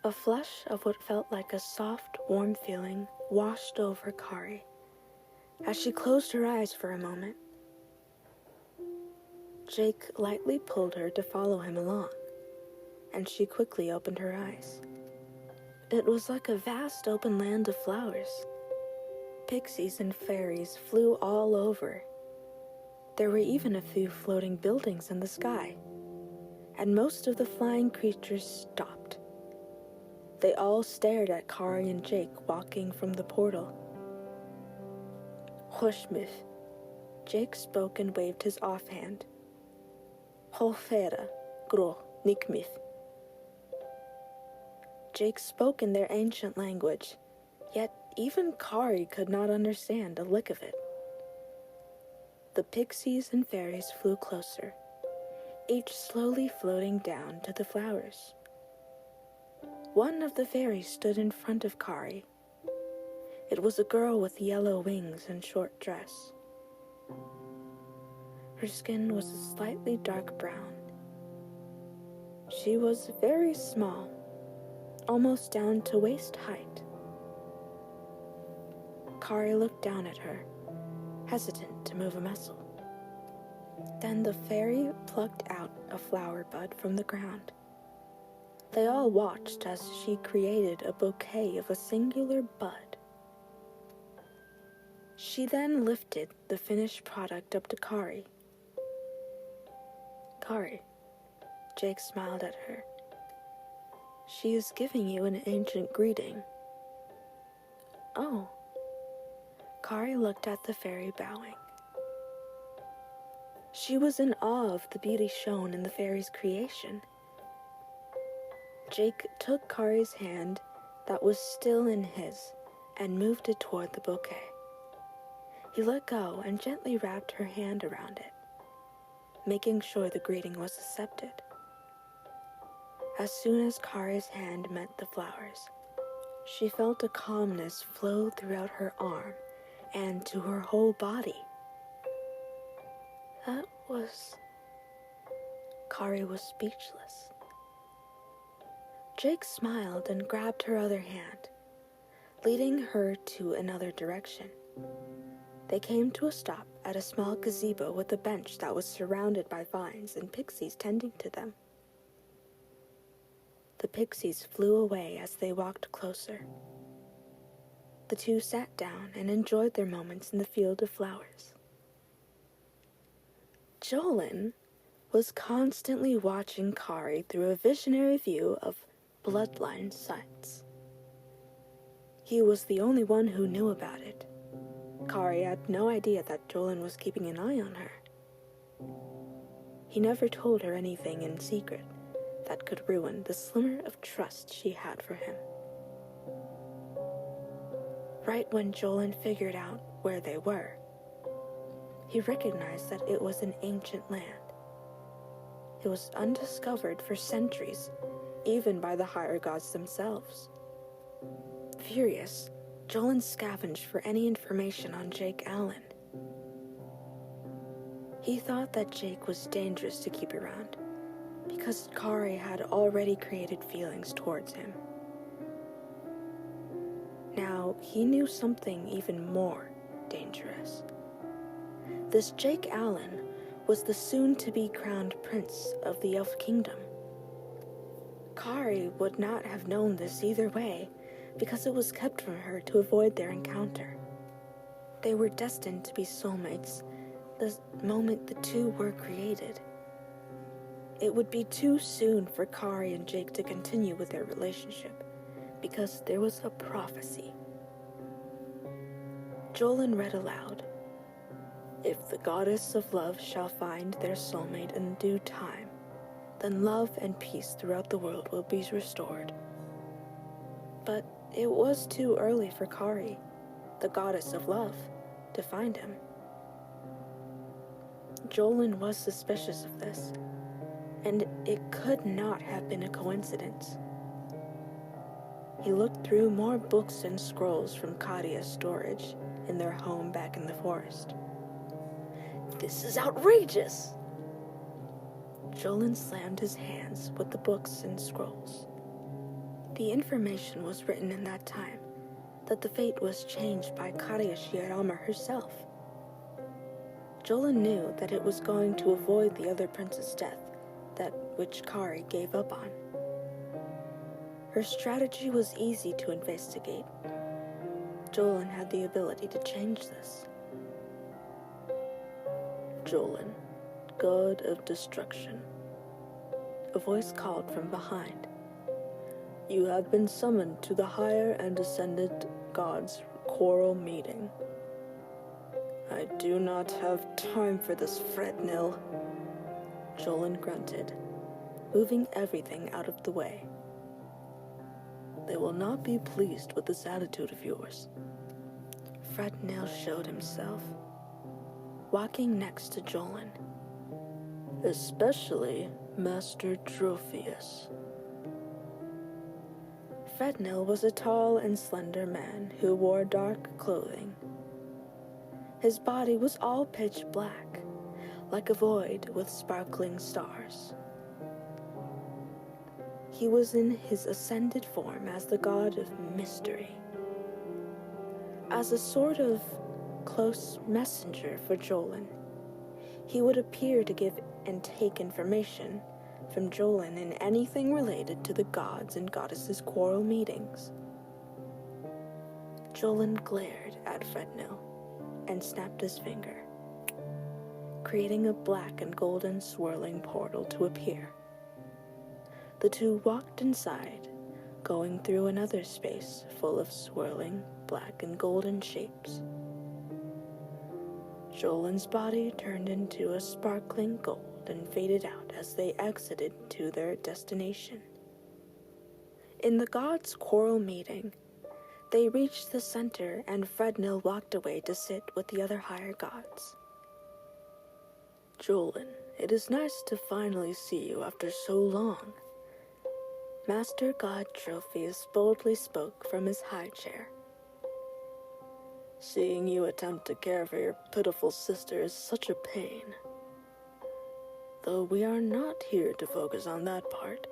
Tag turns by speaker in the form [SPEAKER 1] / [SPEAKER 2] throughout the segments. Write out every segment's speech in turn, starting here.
[SPEAKER 1] A flush of what felt like a soft, warm feeling washed over Kari as she closed her eyes for a moment. Jake lightly pulled her to follow him along, and she quickly opened her eyes. It was like a vast open land of flowers. Pixies and fairies flew all over. There were even a few floating buildings in the sky, and most of the flying creatures stopped. They all stared at Kari and Jake walking from the portal. Hushmith, Jake spoke and waved his offhand. Holfera, gro, nikmith. Jake spoke in their ancient language, yet even Kari could not understand a lick of it. The pixies and fairies flew closer, each slowly floating down to the flowers. One of the fairies stood in front of Kari. It was a girl with yellow wings and short dress. Her skin was a slightly dark brown. She was very small, almost down to waist height. Kari looked down at her, hesitant to move a muscle. Then the fairy plucked out a flower bud from the ground. They all watched as she created a bouquet of a singular bud. She then lifted the finished product up to Kari. Kari, Jake smiled at her. She is giving you an ancient greeting. Oh. Kari looked at the fairy, bowing. She was in awe of the beauty shown in the fairy's creation. Jake took Kari's hand that was still in his and moved it toward the bouquet. He let go and gently wrapped her hand around it, making sure the greeting was accepted. As soon as Kari's hand met the flowers, she felt a calmness flow throughout her arm and to her whole body. That was... Kari was speechless. Jake smiled and grabbed her other hand, leading her to another direction. They came to a stop at a small gazebo with a bench that was surrounded by vines and pixies tending to them. The pixies flew away as they walked closer. The two sat down and enjoyed their moments in the field of flowers. Jolin was constantly watching Kari through a visionary view of bloodline sites. He was the only one who knew about it. Kari had no idea that Jolin was keeping an eye on her. He never told her anything in secret that could ruin the slimmer of trust she had for him. Right when Jolin figured out where they were, he recognized that it was an ancient land. It was undiscovered for centuries, even by the higher gods themselves. Furious, Jolin scavenged for any information on Jake Allen. He thought that Jake was dangerous to keep around, because Kari had already created feelings towards him. Now, he knew something even more dangerous. This Jake Allen was the soon-to-be crowned prince of the Elf Kingdom. Kari would not have known this either way, because it was kept from her to avoid their encounter. They were destined to be soulmates the moment the two were created. It would be too soon for Kari and Jake to continue with their relationship, because there was a prophecy. Jolin read aloud, "If the goddess of love shall find their soulmate in due time, then love and peace throughout the world will be restored." But it was too early for Kari, the goddess of love, to find him. Jolin was suspicious of this, and it could not have been a coincidence. He looked through more books and scrolls from Kadia's storage in their home back in the forest. "This is outrageous!" Jolin slammed his hands with the books and scrolls. The information was written in that time that the fate was changed by Kariya Shiorama herself. Jolan knew that it was going to avoid the other prince's death, that which Kari gave up on. Her strategy was easy to investigate. Jolan had the ability to change this. Jolan, god of destruction. A voice called from behind. You have been summoned to the higher and ascended gods' choral meeting. I do not have time for this, Frednil. Jolan grunted, moving everything out of the way. They will not be pleased with this attitude of yours. Frednil showed himself, walking next to Jolan. Especially Master Trophius. Frednil was a tall and slender man who wore dark clothing. His body was all pitch black, like a void with sparkling stars. He was in his ascended form as the god of mystery. As a sort of close messenger for Jolan, he would appear to give and take information from Jolan in anything related to the gods and goddesses' choral meetings. Jolan glared at Frednil and snapped his finger, creating a black and golden swirling portal to appear. The two walked inside, going through another space full of swirling black and golden shapes. Jolan's body turned into a sparkling gold and faded out as they exited to their destination. In the gods' choral meeting, they reached the center and Frednil walked away to sit with the other higher gods. Jolan, it is nice to finally see you after so long. Master God Trophius boldly spoke from his high chair. Seeing you attempt to care for your pitiful sister is such a pain. Though we are not here to focus on that part.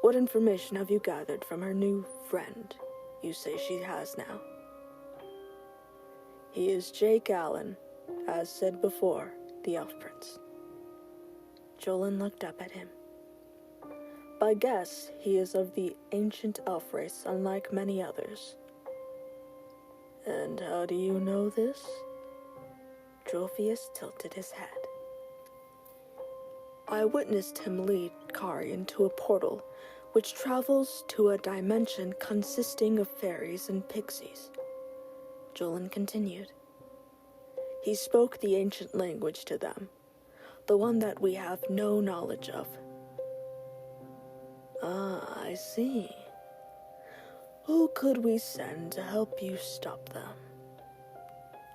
[SPEAKER 1] What information have you gathered from her new friend you say she has now? He is Jake Allen, as said before, the Elf Prince. Jolan looked up at him. By guess, he is of the ancient elf race, unlike many others. And how do you know this? Trophius tilted his head. I witnessed him lead Kari into a portal which travels to a dimension consisting of fairies and pixies. Jolan continued. He spoke the ancient language to them, the one that we have no knowledge of. Ah, I see. Who could we send to help you stop them?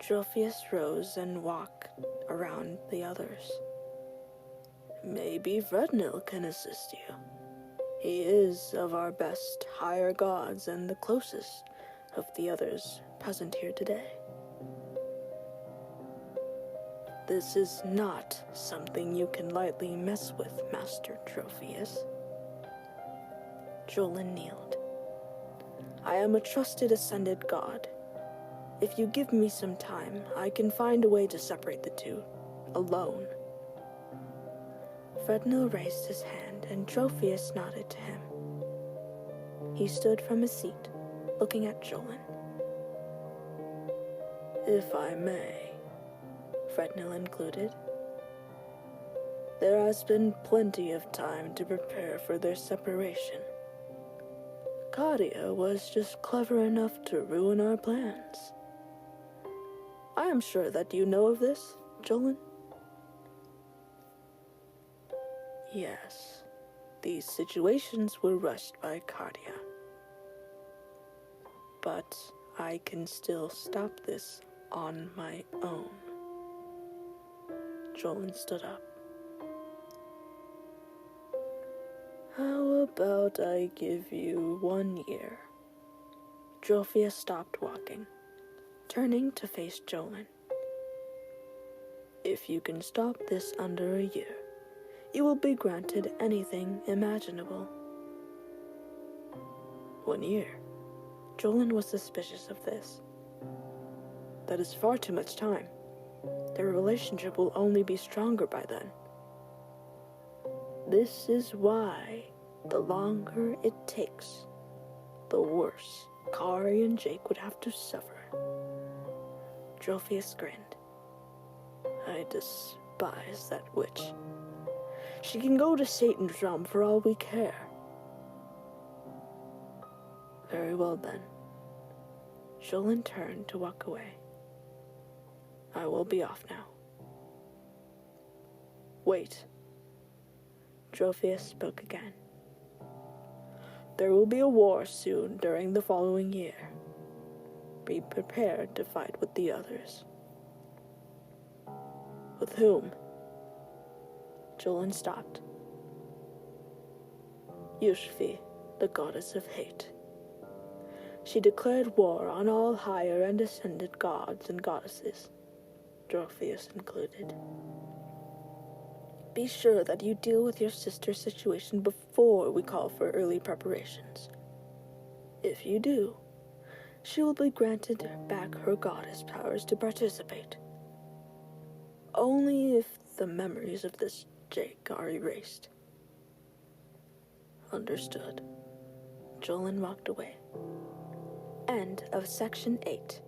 [SPEAKER 1] Trophius rose and walked around the others. Maybe Frednil can assist you. He is of our best higher gods and the closest of the others present here today. This is not something you can lightly mess with, Master Trophius. Jolan kneeled. I am a trusted ascended god. If you give me some time, I can find a way to separate the two, alone. Frednil raised his hand and Trophius nodded to him. He stood from his seat, looking at Jolan. If I may, Frednil included. There has been plenty of time to prepare for their separation. Kariya was just clever enough to ruin our plans. I am sure that you know of this, Jolan? Yes, these situations were rushed by Kariya. But I can still stop this on my own. Jolan stood up. How about I give you 1 year? Trophius stopped walking, turning to face Jolan. If you can stop this under a year, you will be granted anything imaginable. 1 year. Jolin was suspicious of this. That is far too much time. Their relationship will only be stronger by then. This is why the longer it takes, the worse Kari and Jake would have to suffer. Drophius grinned. I despise that witch. She can go to Satan's realm for all we care. Very well then. Jolin turned to walk away. I will be off now. Wait. Drophius spoke again. There will be a war soon during the following year. Be prepared to fight with the others. With whom? Jolin stopped. Yushvi, the goddess of hate. She declared war on all higher and ascended gods and goddesses, Drophius included. Be sure that you deal with your sister's situation before we call for early preparations. If you do, she will be granted back her goddess powers to participate. Only if the memories of this Jake are erased. Understood. Jolin walked away. End of section 8.